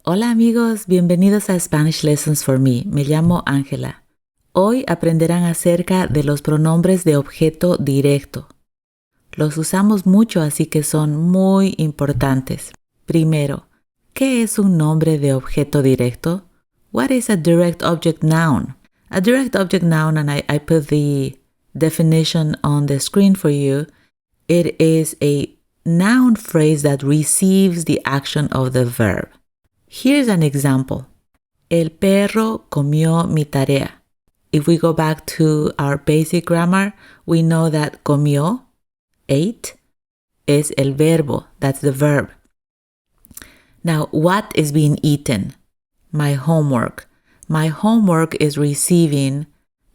Hola amigos, bienvenidos a Spanish Lessons for Me. Me llamo Ángela. Hoy aprenderán acerca de los pronombres de objeto directo. Los usamos mucho, así que son muy importantes. Primero, ¿qué es un nombre de objeto directo? What is a direct object noun? A direct object noun, and I put the definition on the screen for you. It is a noun phrase that receives the action of the verb. Here's an example. El perro comió mi tarea. If we go back to our basic grammar, we know that comió, ate, is el verbo. That's the verb. Now, what is being eaten? My homework. My homework is receiving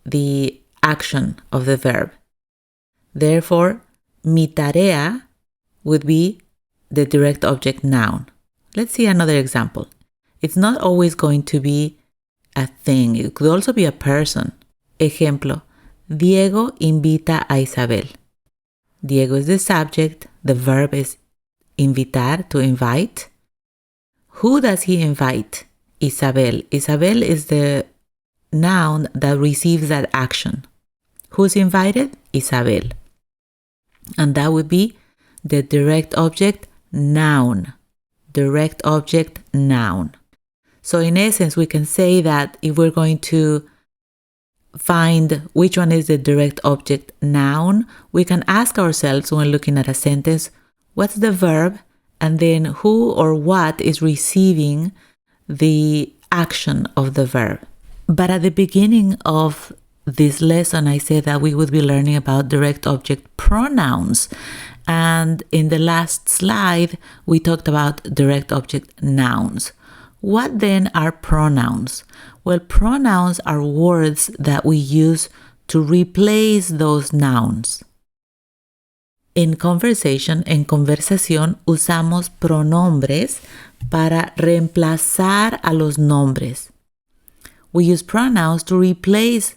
the action of the verb. Therefore, mi tarea would be the direct object noun. Let's see another example. It's not always going to be a thing. It could also be a person. Ejemplo, Diego invita a Isabel. Diego is the subject. The verb is invitar, to invite. Who does he invite? Isabel. Isabel is the noun that receives that action. Who's invited? Isabel. And that would be the direct object noun. Direct object noun. So in essence, we can say that if we're going to find which one is the direct object noun, we can ask ourselves when looking at a sentence, what's the verb? And then who or what is receiving the action of the verb. But at the beginning of this lesson, I said that we would be learning about direct object pronouns. And in the last slide, we talked about direct object nouns. What then are pronouns? Well, pronouns are words that we use to replace those nouns. En conversación, usamos pronombres para reemplazar a los nombres. We use pronouns to replace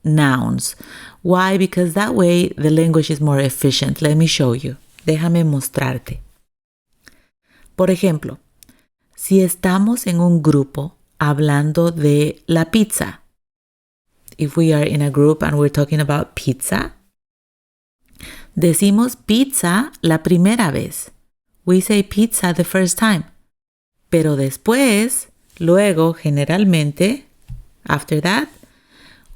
nouns. Why? Because that way the language is more efficient. Let me show you. Déjame mostrarte. Por ejemplo, si estamos en un grupo hablando de la pizza. If we are in a group and we're talking about pizza, decimos pizza la primera vez. We say pizza the first time. Pero después, luego, generalmente, after that,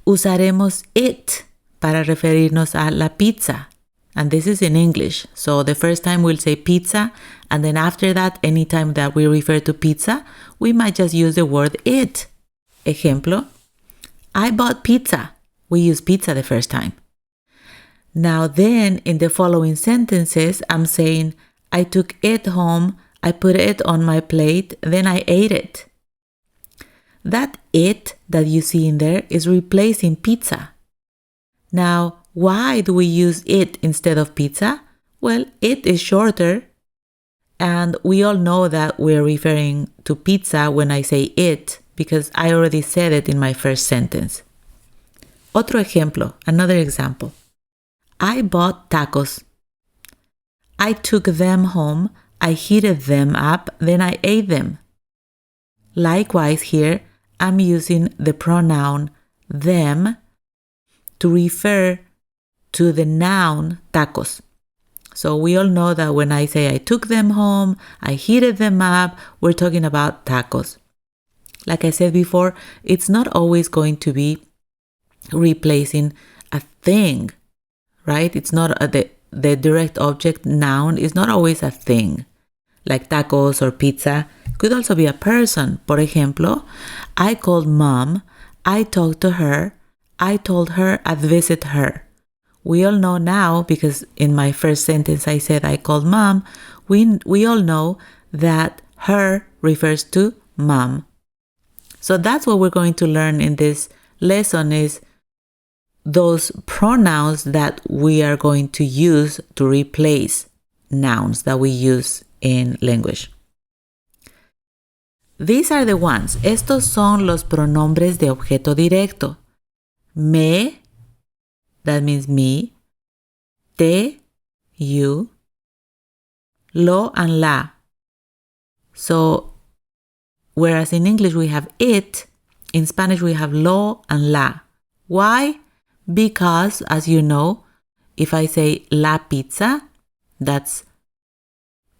usaremos it para referirnos a la pizza. And this is in English. So the first time we'll say pizza, and then after that, anytime that we refer to pizza, we might just use the word it. Ejemplo, I bought pizza. We use pizza the first time. Now then, in the following sentences, I'm saying, I took it home, I put it on my plate, then I ate it. That it that you see in there is replacing pizza. Now, why do we use it instead of pizza? Well, it is shorter, and we all know that we're referring to pizza when I say it, because I already said it in my first sentence. Otro ejemplo, another example. I bought tacos. I took them home, I heated them up, then I ate them. Likewise here, I'm using the pronoun them to refer to the noun tacos. So we all know that when I say I took them home, I heated them up, we're talking about tacos. Like I said before, it's not always going to be replacing a thing, right? It's not the direct object noun is not always a thing, like tacos or pizza. Could also be a person. Por ejemplo, I called mom, I talked to her, I told her I'd visit her. We all know now, because in my first sentence I said I called mom, we all know that her refers to mom. So that's what we're going to learn in this lesson is those pronouns that we are going to use to replace nouns that we use in language. These are the ones. Estos son los pronombres de objeto directo. Me, that means me. Te, you. Lo and la. So whereas in English we have it, in Spanish we have lo and la. Why? Because, as you know, if I say la pizza, that's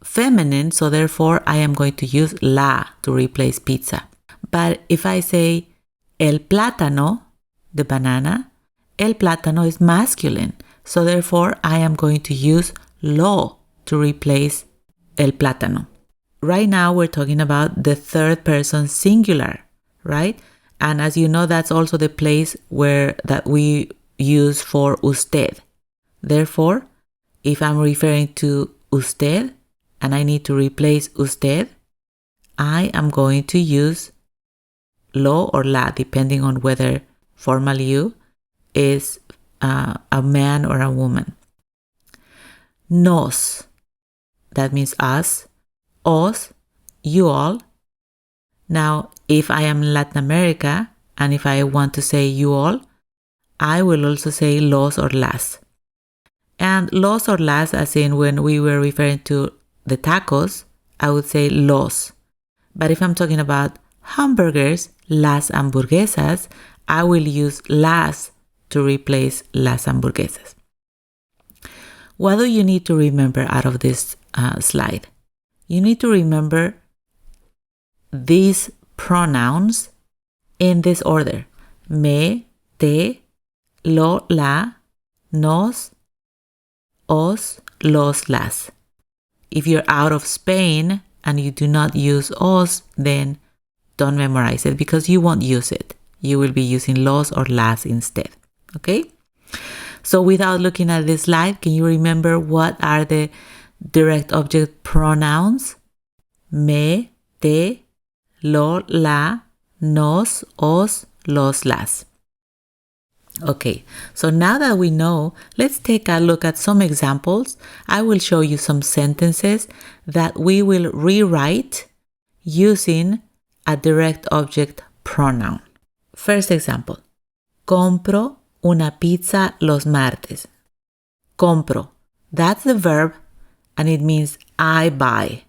feminine, so therefore I am going to use la to replace pizza. But if I say el plátano, the banana, el plátano is masculine, so therefore I am going to use lo to replace el plátano. Right now we're talking about the third person singular, right? And as you know, that's also the place that we use for usted. Therefore, if I'm referring to usted and I need to replace usted, I am going to use lo or la, depending on whether formal you is a man or a woman. Nos, that means us. Os, you all. Now, if I am in Latin America and if I want to say you all, I will also say los or las. And los or las, as in when we were referring to the tacos, I would say los. But if I'm talking about hamburgers, las hamburguesas, I will use las to replace las hamburguesas. What do you need to remember out of this slide? You need to remember these pronouns in this order. Me, te, lo, la, nos, os, los, las. If you're out of Spain and you do not use os, then don't memorize it because you won't use it. You will be using los or las instead. Okay? So without looking at this slide, can you remember what are the direct object pronouns? Me, te, lo, la, nos, os, los, las. Okay, so now that we know, let's take a look at some examples. I will show you some sentences that we will rewrite using a direct object pronoun. First example. Compro una pizza los martes. Compro. That's the verb and it means I buy.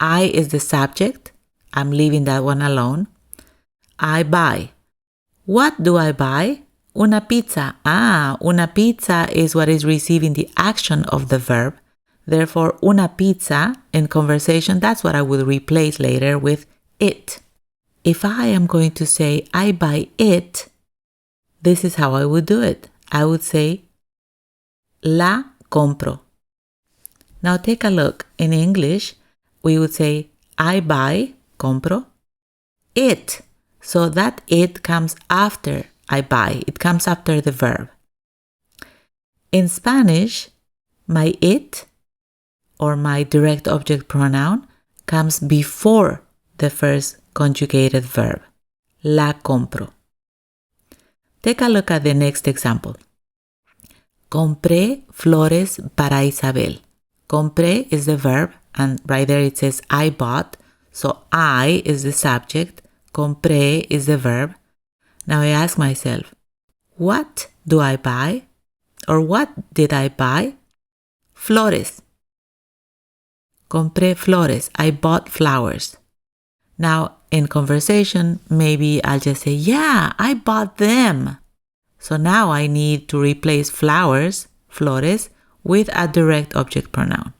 I is the subject. I'm leaving that one alone. I buy. What do I buy? Una pizza. Una pizza is what is receiving the action of the verb. Therefore, una pizza in conversation, that's what I will replace later with it. If I am going to say I buy it, this is how I would do it. I would say la compro. Now take a look. In English, we would say I buy, compro, it. So that it comes after I buy. It comes after the verb. In Spanish, my it or my direct object pronoun comes before the first conjugated verb, la compro. Take a look at the next example. Compré flores para Isabel. Compré is the verb, and right there it says I bought. So I is the subject, compré is the verb. Now I ask myself, what do I buy? Or what did I buy? Flores. Compré flores. I bought flowers. Now in conversation, maybe I'll just say, yeah, I bought them. So now I need to replace flowers, flores, with a direct object pronoun.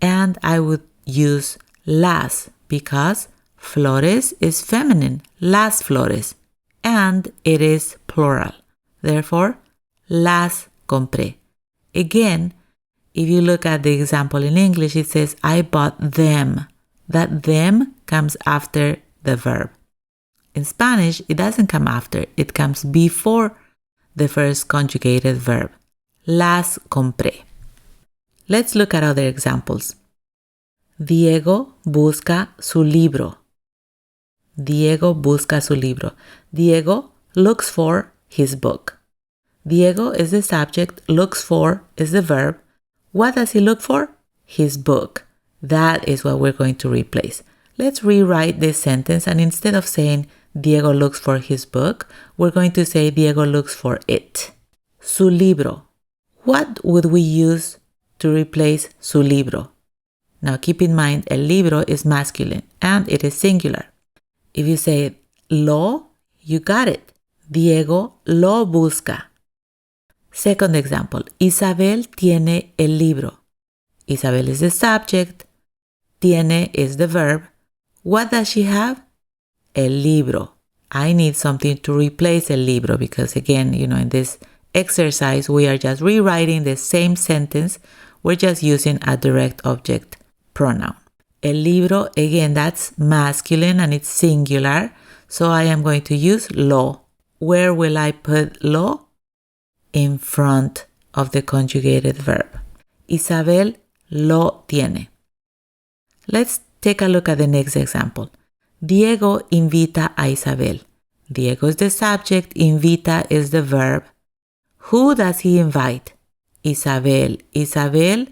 And I would use las because flores is feminine, las flores, and it is plural. Therefore, las compré. Again, if you look at the example in English, it says, I bought them. That them comes after the verb. In Spanish, it doesn't come after. It comes before the first conjugated verb. Las compré. Let's look at other examples. Diego busca su libro. Diego busca su libro. Diego looks for his book. Diego is the subject, looks for is the verb. What does he look for? His book. That is what we're going to replace. Let's rewrite this sentence, and instead of saying Diego looks for his book, we're going to say Diego looks for it. Su libro. What would we use to replace su libro? Now keep in mind, el libro is masculine and it is singular. If you say lo, you got it. Diego lo busca. Second example, Isabel tiene el libro. Isabel is the subject. Tiene is the verb. What does she have? El libro. I need something to replace el libro because again, in this exercise, we are just rewriting the same sentence. We're just using a direct object pronoun. El libro, again, that's masculine and it's singular. So I am going to use lo. Where will I put lo? In front of the conjugated verb. Isabel lo tiene. Let's take a look at the next example. Diego invita a Isabel. Diego is the subject, invita is the verb. Who does he invite? Isabel. Isabel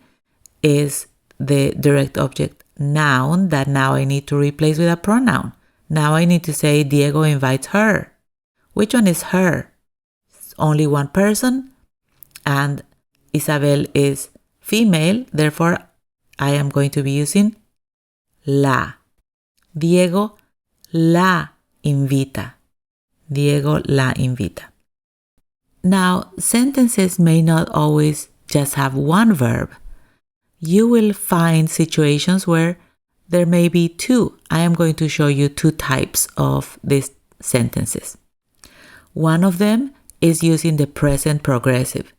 is the direct object noun that now I need to replace with a pronoun. Now I need to say Diego invites her. Which one is her? It's only one person and Isabel is female, therefore I am going to be using la. Diego la invita. Diego la invita. Now, sentences may not always just have one verb. You will find situations where there may be two. I am going to show you two types of these sentences. One of them is using the present progressive.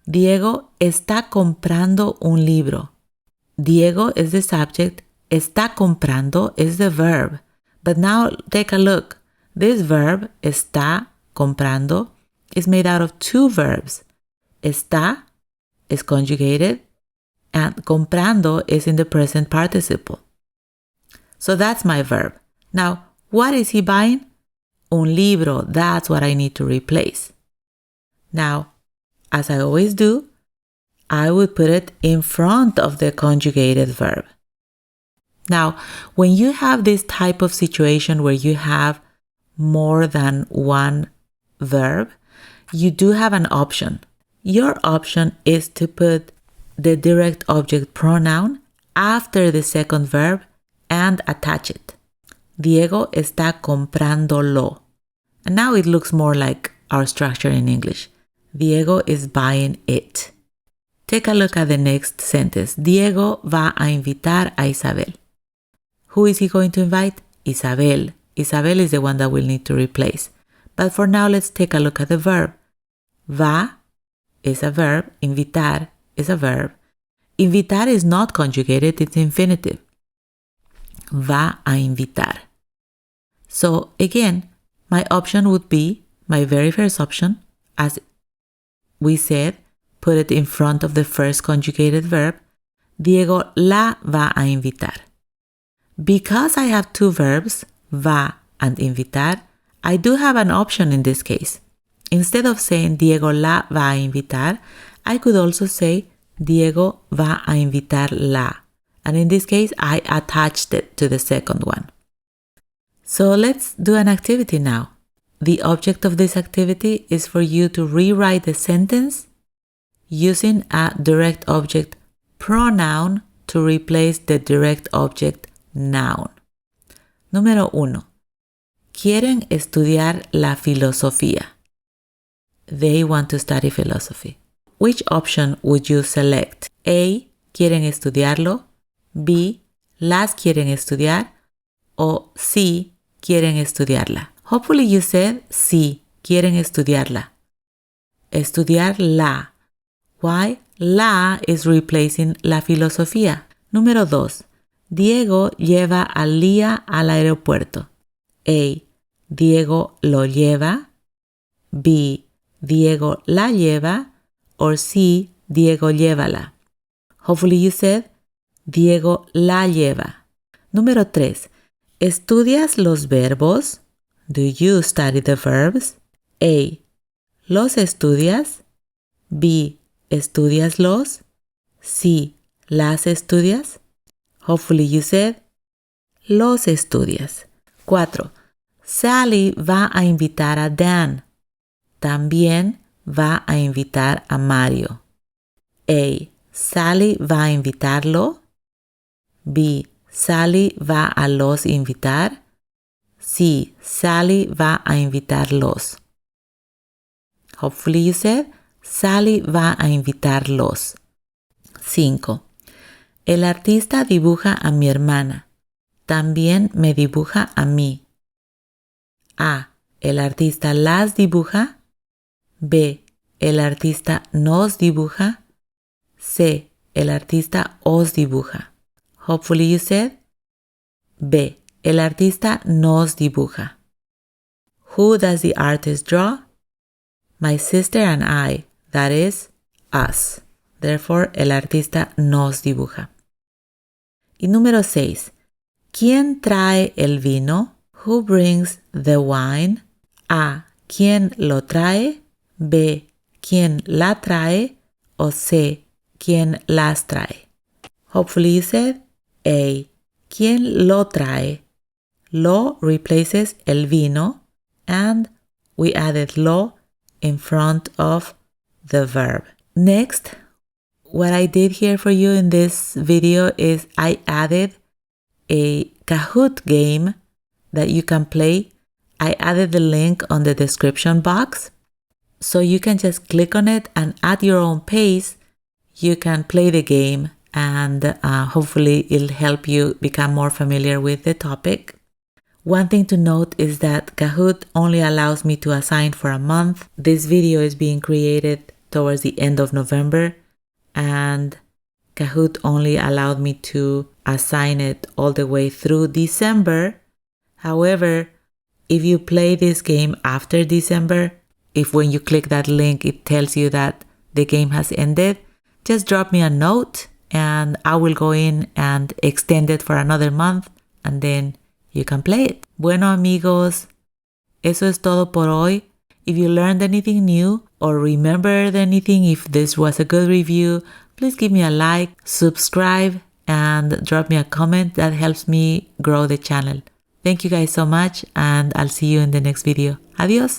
Diego está comprando un libro. Diego is the subject. Está comprando is the verb. But now take a look. This verb, está comprando, is made out of two verbs. Está is conjugated and comprando is in the present participle. So that's my verb. Now, what is he buying? Un libro. That's what I need to replace. Now, as I always do, I would put it in front of the conjugated verb. Now, when you have this type of situation where you have more than one verb, you do have an option. Your option is to put the direct object pronoun after the second verb and attach it. Diego está comprándolo. And now it looks more like our structure in English. Diego is buying it. Take a look at the next sentence. Diego va a invitar a Isabel. Who is he going to invite? Isabel. Isabel is the one that we'll need to replace. But for now, let's take a look at the verb. Va is a verb. Invitar is a verb. Invitar is not conjugated, it's infinitive. Va a invitar. So again, my option would be, my very first option, as we said, put it in front of the first conjugated verb. Diego la va a invitar. Because I have two verbs, va and invitar, I do have an option in this case. Instead of saying Diego la va a invitar, I could also say Diego va a invitar la. And in this case, I attached it to the second one. So let's do an activity now. The object of this activity is for you to rewrite the sentence using a direct object pronoun to replace the direct object noun. Número 1. Quieren estudiar la filosofía. They want to study philosophy. Which option would you select? A. Quieren estudiarlo. B. Las quieren estudiar. O C. Quieren estudiarla. Hopefully you said sí. Quieren estudiarla. Estudiarla. Why? La is replacing la filosofía. Número 2. Diego lleva a Lía al aeropuerto. A. Diego lo lleva. B. Diego la lleva. Or C. Diego llévala. Hopefully you said Diego la lleva. Número 3. ¿Estudias los verbos? Do you study the verbs? A. ¿Los estudias? B. ¿Estudias los? C. ¿Las estudias? Hopefully you said los estudias. 4. Sally va a invitar a Dan. También va a invitar a Mario. A. Sally va a invitarlo. B. Sally va a los invitar. Sí, Sally va a invitarlos. Hopefully you said, Sally va a invitarlos. 5. El artista dibuja a mi hermana. También me dibuja a mí. A. El artista las dibuja. B. El artista nos dibuja. C. El artista os dibuja. Hopefully you said B. El artista nos dibuja. Who does the artist draw? My sister and I, that is, us. Therefore, el artista nos dibuja. Y número 6. ¿Quién trae el vino? Who brings the wine? A. ¿Quién lo trae? B. ¿Quién la trae? O C. ¿Quién las trae? Hopefully you said A. ¿Quién lo trae? Lo replaces el vino and we added lo in front of the verb. Next, what I did here for you in this video is I added a Kahoot game that you can play. I added the link on the description box. So you can just click on it and at your own pace, you can play the game and hopefully it'll help you become more familiar with the topic. One thing to note is that Kahoot only allows me to assign for a month. This video is being created towards the end of November and Kahoot only allowed me to assign it all the way through December. However, if you play this game after December, if when you click that link it tells you that the game has ended, just drop me a note and I will go in and extend it for another month and then you can play it. Bueno amigos, eso es todo por hoy. If you learned anything new or remembered anything, if this was a good review, please give me a like, subscribe, and drop me a comment. That helps me grow the channel. Thank you guys so much and I'll see you in the next video. Adios.